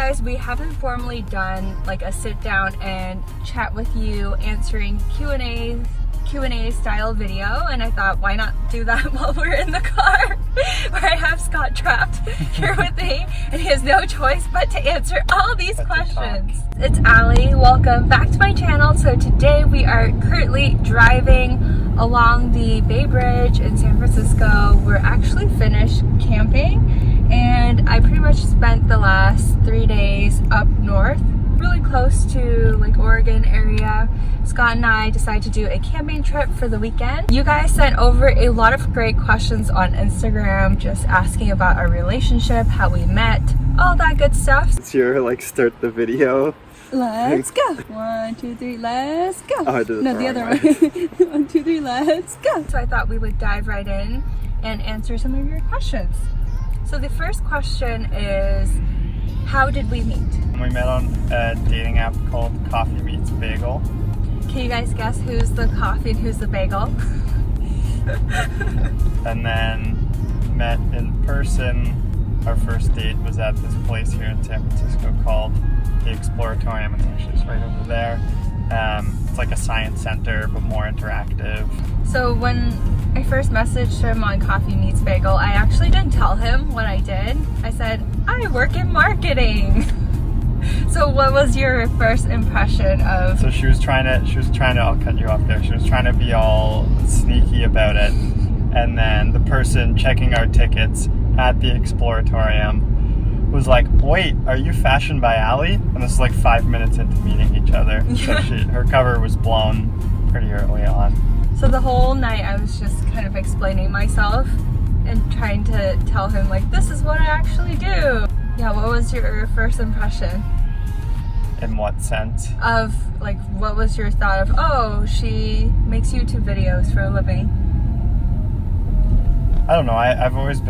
guys, we haven't formally done like a sit down and chat with you answering Q&A style video, and I thought, why not do that while we're in the car where I have Scott trapped here with me and he has no choice but to answer all these questions. It's Allie. Welcome back to my channel. So today we are currently driving along the Bay Bridge in San Francisco. We're actually finished camping and I pretty much spent the last 3 days up north, really close to like Oregon area. Scott and I decided to do a camping trip for the weekend. You guys sent over a lot of great questions on Instagram, just asking about our relationship, how we met, all that good stuff. It's your like start the video. Let's go. 1, 2, 3, let's go. Oh, I did it no, the other one. 1, 2, 3, let's go. So I thought we would dive right in and answer some of your questions. So the first question is, how did we meet? We met on a dating app called Coffee Meets Bagel. Can you guys guess who's the coffee and who's the bagel? And then met in person. Our first date was at this place here in San Francisco called the Exploratorium. It's actually just right over there. It's like a science center, but more interactive. So when I first messaged him on Coffee Meets Bagel, I actually didn't tell him what I did. I said, I work in marketing. So what was your first impression of... So she was trying to, I'll cut you off there. She was trying to be all sneaky about it. And then the person checking our tickets at the Exploratorium was like, wait, are you FashionbyAlly? And this is like 5 minutes into meeting each other. So her cover was blown pretty early on. So the whole night I was just kind of explaining myself and trying to tell him like, this is what I actually do. Yeah, what was your first impression? In what sense? Of like, what was your thought of, oh, she makes YouTube videos for a living? I don't know. I've always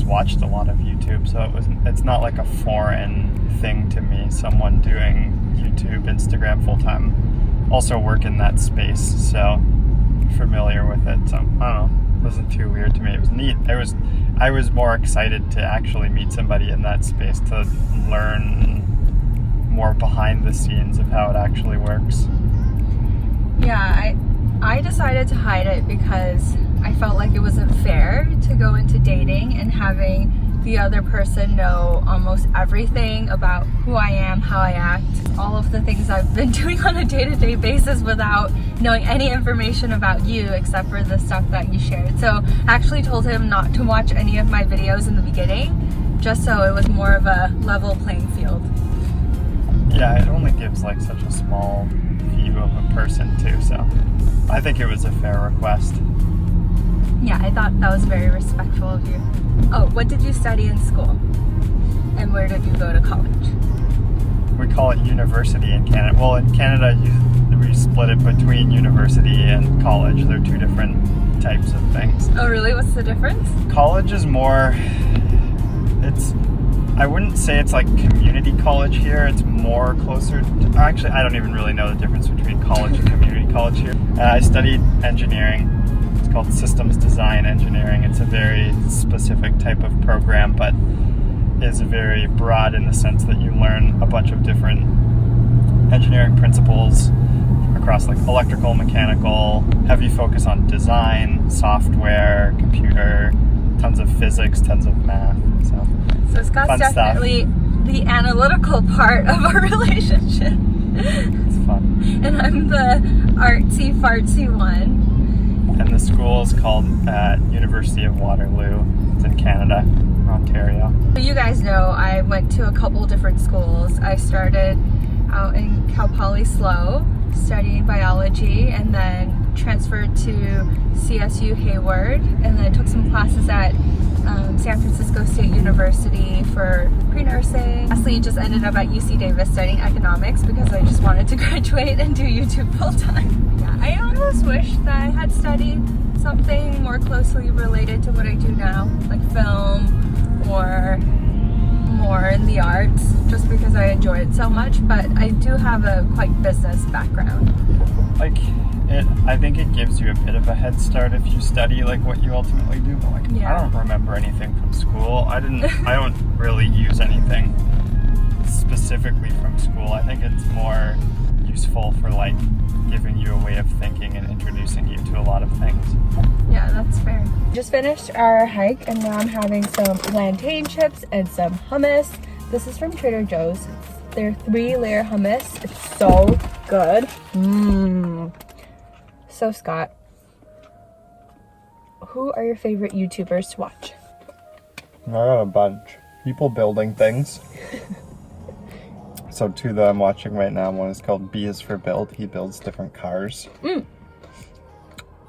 watched a lot of YouTube, so it's not like a foreign thing to me. Someone doing YouTube, Instagram full time. Also work in that space, so I'm familiar with it. So I don't know. It wasn't too weird to me. It was neat. I was more excited to actually meet somebody in that space to learn more behind the scenes of how it actually works. Yeah, I decided to hide it because I felt like it wasn't fair to go into dating and having the other person know almost everything about who I am, how I act, all of the things I've been doing on a day-to-day basis without knowing any information about you except for the stuff that you shared. So I actually told him not to watch any of my videos in the beginning, just so it was more of a level playing field. Yeah, it only gives like such a small view of a person too, so I think it was a fair request. Yeah, I thought that was very respectful of you. Oh, what did you study in school? And where did you go to college? We call it university in Canada. Well, in Canada, we split it between university and college. They're two different types of things. Oh, really? What's the difference? College is more, I wouldn't say it's like community college here. It's more closer to, actually, I don't even really know the difference between college and community college here. I studied engineering. It's called systems design engineering. It's a very specific type of program, but is very broad in the sense that you learn a bunch of different engineering principles across like electrical, mechanical, heavy focus on design, software, computer, tons of physics, tons of math. So Scott's definitely the analytical part of our relationship. It's fun. And I'm the artsy fartsy one. And the school is called University of Waterloo. It's in Canada, Ontario. So you guys know I went to a couple different schools. I started out in Cal Poly SLO studying biology, and then transferred to CSU Hayward, and then took some classes at San Francisco State University for pre-nursing. Lastly, just ended up at UC Davis studying economics because I just wanted to graduate and do YouTube full time. Yeah, I almost wish that I had studied something more closely related to what I do now, like film or more in the arts, just because I enjoy it so much, but I do have a quite business background. I think it gives you a bit of a head start if you study like what you ultimately do, but I don't remember anything from school. I don't really use anything specifically from school. I think it's more useful for like giving you a way of thinking and introducing you to a lot of things. Yeah, that's fair. Just finished our hike and now I'm having some plantain chips and some hummus. This is from Trader Joe's. It's their 3-layer hummus. It's so good. So Scott, who are your favorite YouTubers to watch? I got a bunch. People building things. So two that I'm watching right now, one is called B is for Build. He builds different cars.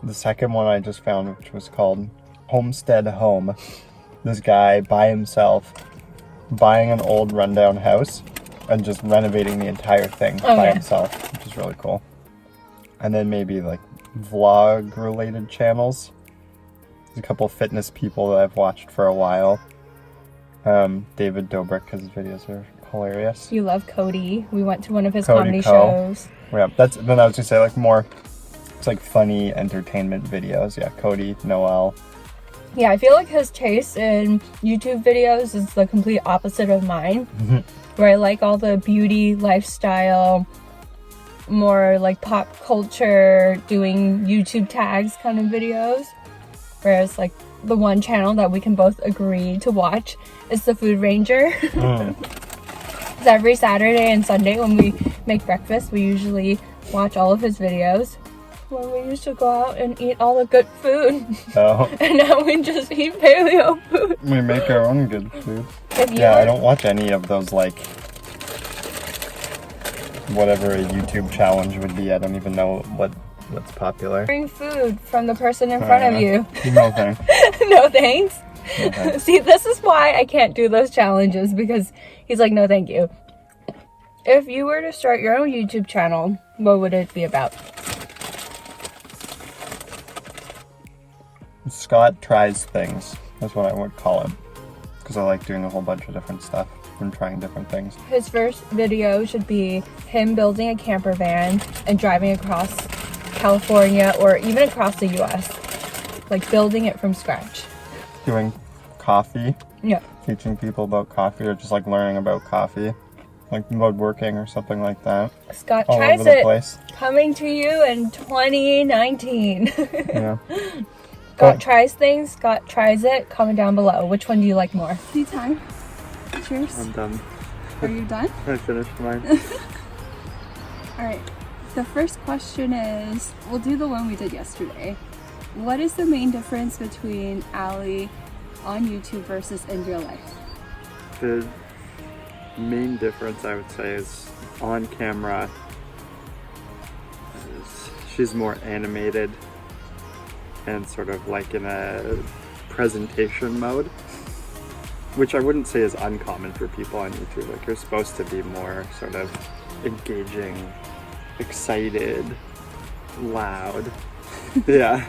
The second one I just found, which was called Homestead Home. This guy by himself buying an old rundown house and just renovating the entire thing by himself, which is really cool. And then maybe like vlog related channels. There's a couple fitness people that I've watched for a while. David Dobrik, his videos are hilarious. You love Cody. We went to one of his Cody comedy Co. shows. Yeah, then I was gonna say like more, it's like funny entertainment videos. Yeah, Cody, Noel. Yeah, I feel like his taste in YouTube videos is the complete opposite of mine. Where I like all the beauty, lifestyle, more like pop culture, doing YouTube tags kind of videos. Whereas like the one channel that we can both agree to watch is the Food Ranger. So every Saturday and Sunday when we make breakfast, we usually watch all of his videos. When we used to go out and eat all the good food. Oh. And now we just eat paleo food. We make our own good food. Yeah, I don't watch any of those like whatever a YouTube challenge would be. I don't even know what's popular. Bring food from the person in front of you. No thanks. No thanks. No thanks. See, this is why I can't do those challenges, because he's like, no thank you. If you were to start your own YouTube channel, what would it be about? Scott tries things. That's what I would call it. Because I like doing a whole bunch of different stuff and trying different things. His first video should be him building a camper van and driving across California or even across the US. Like building it from scratch. Doing coffee. Yeah. Teaching people about coffee or just like learning about coffee. Like woodworking or something like that. Scott all tries over the it. Place. Coming to you in 2019. Yeah. Scott tries things, Scott tries it. Comment down below. Which one do you like more? Tea time. Cheers. I'm done. Are you done? I finished mine. Alright. The first question is, we'll do the one we did yesterday. What is the main difference between Allie on YouTube versus in real life? The main difference I would say is on camera, she's more animated and sort of like in a presentation mode, which I wouldn't say is uncommon for people on YouTube. Like you're supposed to be more sort of engaging, excited, loud. Yeah.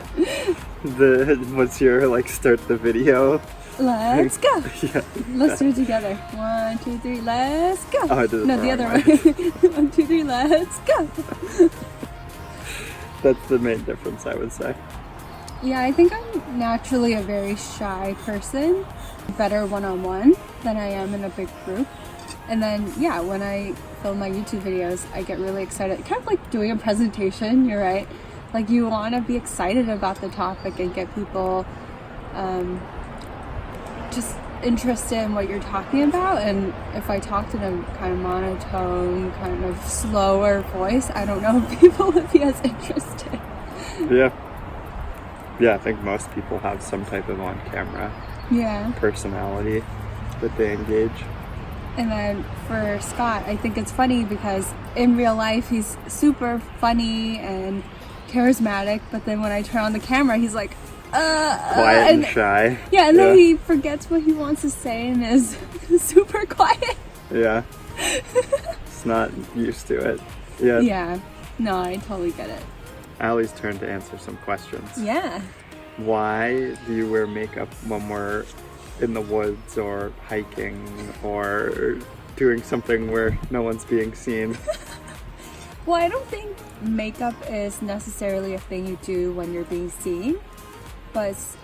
What's your like start the video? Let's go! Yeah. Let's do it together. 1, 2, 3, let's go! Oh, I did it No, the the wrong other way. way. 1, 2, 3, let's go! That's the main difference, I would say. Yeah, I think I'm naturally a very shy person. Better one-on-one than I am in a big group. And then, yeah, when I film my YouTube videos, I get really excited. Kind of like doing a presentation, you're right. Like you want to be excited about the topic and get people just interested in what you're talking about. And if I talked in a kind of monotone, kind of slower voice, I don't know if people would be as interested. Yeah. Yeah, I think most people have some type of on-camera personality that they engage. And then for Scott, I think it's funny because in real life he's super funny and charismatic, but then when I turn on the camera he's like quiet and shy. Yeah, and then he forgets what he wants to say and is super quiet. Yeah. It's not used to it. Yeah. Yeah. No, I totally get it. Allie's turn to answer some questions. Yeah. Why do you wear makeup when we're in the woods or hiking or doing something where no one's being seen? Well, I don't think makeup is necessarily a thing you do when you're being seen, but it's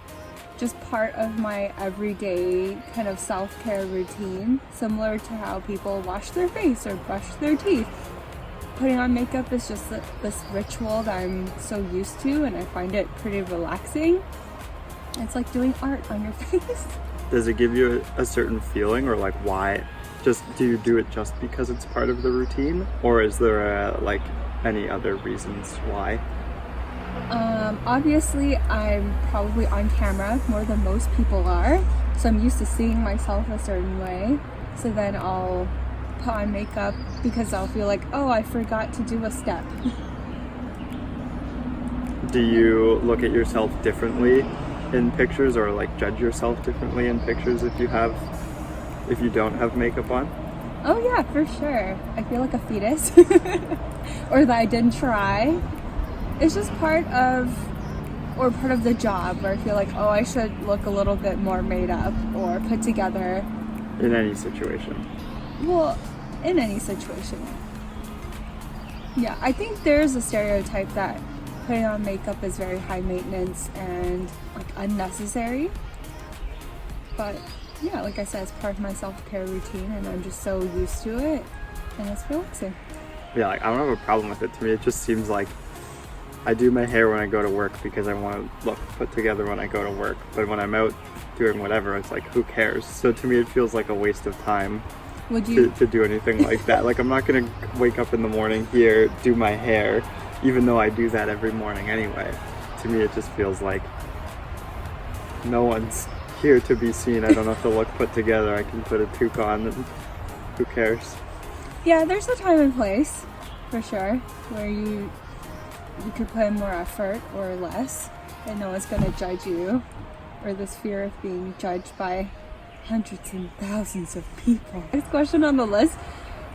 just part of my everyday kind of self-care routine, similar to how people wash their face or brush their teeth. Putting on makeup is just this ritual that I'm so used to, and I find it pretty relaxing. It's like doing art on your face. Does it give you a certain feeling, or like why? Just do you do it just because it's part of the routine, or is there like any other reasons why? Obviously I'm probably on camera more than most people are, so I'm used to seeing myself a certain way. So then I'll put on makeup because I'll feel like, oh, I forgot to do a step. Do you look at yourself differently in pictures, or like judge yourself differently in pictures if you don't have makeup on? Oh yeah, for sure. I feel like a fetus or that I didn't try. It's just part of the job where I feel like, oh, I should look a little bit more made up or put together. In any situation? Well, in any situation. Yeah, I think there's a stereotype that putting on makeup is very high maintenance and like unnecessary. But yeah, like I said, it's part of my self-care routine and I'm just so used to it and it's relaxing. Yeah, like I don't have a problem with it. To me, it just seems like I do my hair when I go to work because I want to look put together when I go to work. But when I'm out doing whatever, it's like, who cares? So to me, it feels like a waste of time to do anything like that. Like, I'm not going to wake up in the morning here, do my hair, even though I do that every morning anyway. To me, it just feels like no one's here to be seen. I don't have to look put together. I can put a toque on and who cares? Yeah, there's a time and place, for sure, where you could put in more effort or less, and no one's going to judge you, or this fear of being judged by hundreds and thousands of people. Next question on the list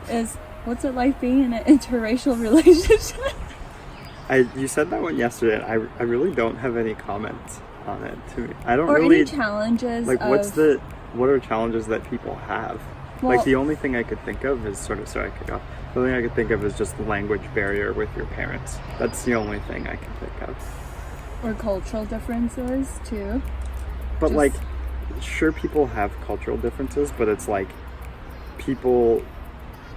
is, what's it like being in an interracial relationship? You said that one yesterday, and I really don't have any comments on it. To me, I don't or really any challenges. Like, what are challenges that people have? Well, like, the only thing I could think of is the only thing I could think of is just the language barrier with your parents. That's the only thing I can think of. Or cultural differences too. But like, sure, people have cultural differences, but it's like people,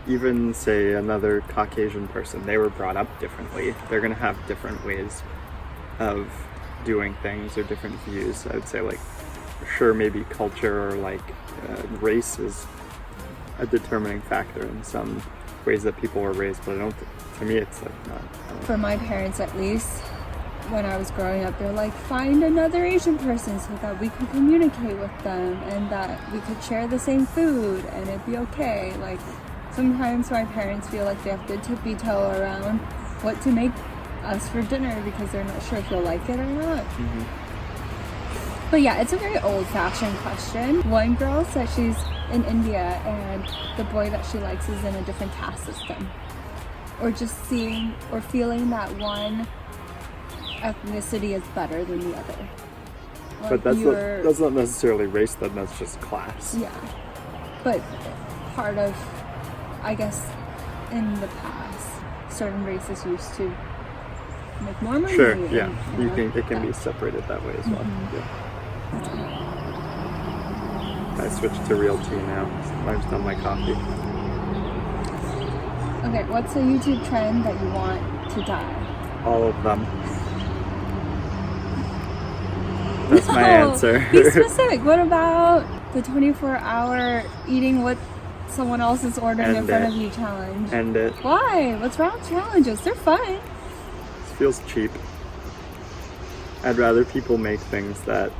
even say another Caucasian person, they were brought up differently. They're gonna have different ways of doing things or different views. I would say, like, sure, maybe culture or like race is a determining factor in some ways that people were raised, but I don't think, to me, it's like not. For my parents, at least, when I was growing up, they're like, find another Asian person so that we can communicate with them and that we could share the same food and it'd be okay. Like, sometimes my parents feel like they have to tippy toe around what to make us for dinner because they're not sure if you'll like it or not. Mm-hmm. But yeah, it's a very old-fashioned question. One girl said she's in India and the boy that she likes is in a different caste system. Or just seeing or feeling that one ethnicity is better than the other. Like, but that's not necessarily race, then that's just class. Yeah. But part of, I guess, in the past, certain races used to make more money. Sure, and, yeah. It can that. be separated that way as well. Mm-hmm. Yeah. I switched to real tea now. I've done my coffee. Okay, what's a YouTube trend that you want to die? All of them. That's my answer. Be specific. What about the 24-hour eating what someone else is ordering in front of you challenge? End it. Why? What's wrong with challenges? They're fun. It feels cheap. I'd rather people make things that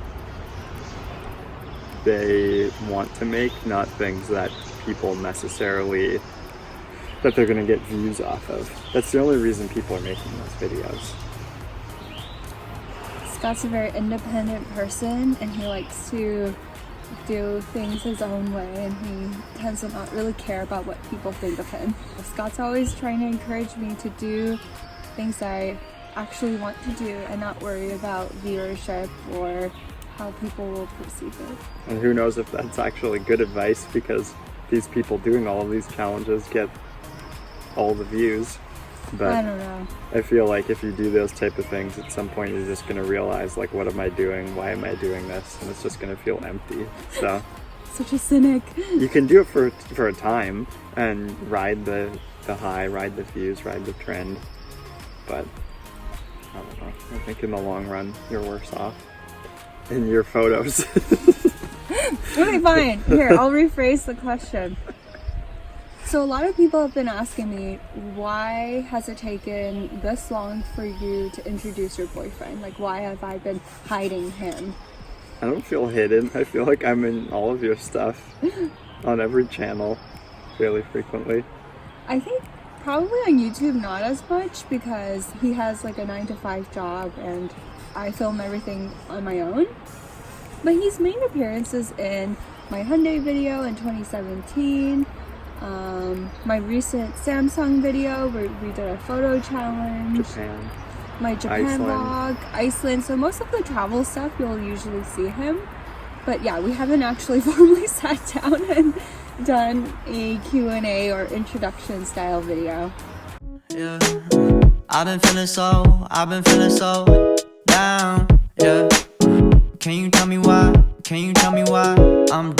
they want to make, not things that people necessarily, that they're going to get views off of. That's the only reason people are making those videos. Scott's a very independent person and he likes to do things his own way and he tends to not really care about what people think of him. Scott's always trying to encourage me to do things I actually want to do and not worry about viewership or how people will perceive it. And who knows if that's actually good advice, because these people doing all of these challenges get all the views. But I don't know. I feel like if you do those type of things, at some point you're just gonna realize, like, what am I doing? Why am I doing this? And it's just gonna feel empty. So Such a cynic. you can do it for a time and ride the high, ride the views, ride the trend. But I don't know. I think in the long run, you're worse off in your photos. Okay, fine. Here, I'll rephrase the question. So a lot of people have been asking me, why has it taken this long for you to introduce your boyfriend? Like, why have I been hiding him? I don't feel hidden. I feel like I'm in all of your stuff on every channel fairly frequently. I think probably on YouTube not as much, because he has like a 9-to-5 job and I film everything on my own. But he's made appearances in my Hyundai video in 2017, my recent Samsung video where we did a photo challenge, Japan. my Japan Iceland. vlog, Iceland. So most of the travel stuff you'll usually see him. But yeah, we haven't actually formally sat down and done a Q&A or introduction style video. Yeah, I've been feeling so down, yeah. Can you tell me why? Can you tell me why I'm